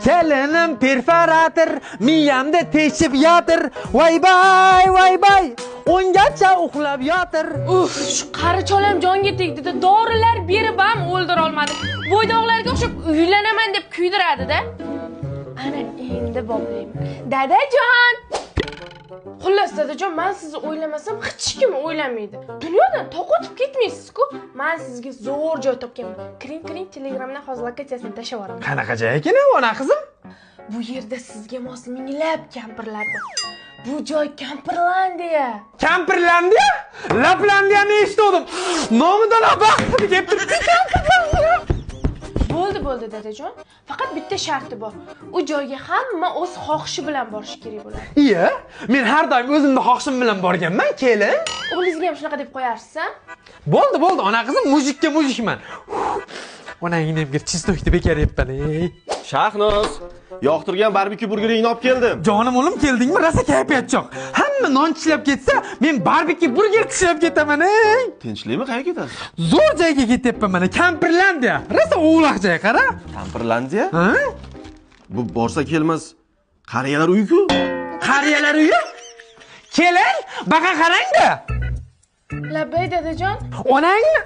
Kelinim perforator, miyamda teshib yotir. Voy bay, o'ngacha uxlab yotir. Shu qari cholam jonga tegdi-da, dorilar berib ham o'ldira olmadim. Bo'ydoqlarga o'xshab uylanaman deb kuydiradi-da. Ana endi boblayman. Dadajon. Xullas dadajon, men sizni o'ylamasam hech kim o'ylamaydi. Dunyodan to'qotib ketmaysiz-ku. Men sizga zo'r joy topganman. Kiring, Telegramdan hozir lokatsiyasini tashlab yuboraman. Qanaqa joy ekan, ona qizim? Bu yerda sizga mos minglab kampirlar bor. Bu joy Kampirlandiya. Kampirlandiya? Laplandiyani eshitdim. Nomidan baxtib kelib turibdi Kampirlandiya. Bo'ldi dadajon. Faqat bitta sharti bor. U joyga hamma o'z xohishi bilan borish kerak bo'ladi. Iya, men har doim o'zimning xohishim bilan borganman, kelin. O'g'lingizga ham shunaqa deb qo'yarsiz-a? Bo'ldi, ona qizim, mujikka mujikman. Onangni ham chistoyni bekar yebman. Shahnoz, yoqtirgan barbekyu burgeringni olib keldim. Jonim o'lim, keldingmi? Rosa kayfiyat choq. Hamma non tishlab ketsa, men barbekyu burger tishlab ketaman. Tinchlikmi, qayerga ketasiz? Zo'r joyga ketyapman mana, Kampirlandiya. Rosa o'g'loq joy, qara. Kampirlandiya? Ha? Bu borsa kelmas qariyalar uyi-ku. Qariyalar uyi? Kelin, baqa qarang-da. Labbay dadajon. Onangni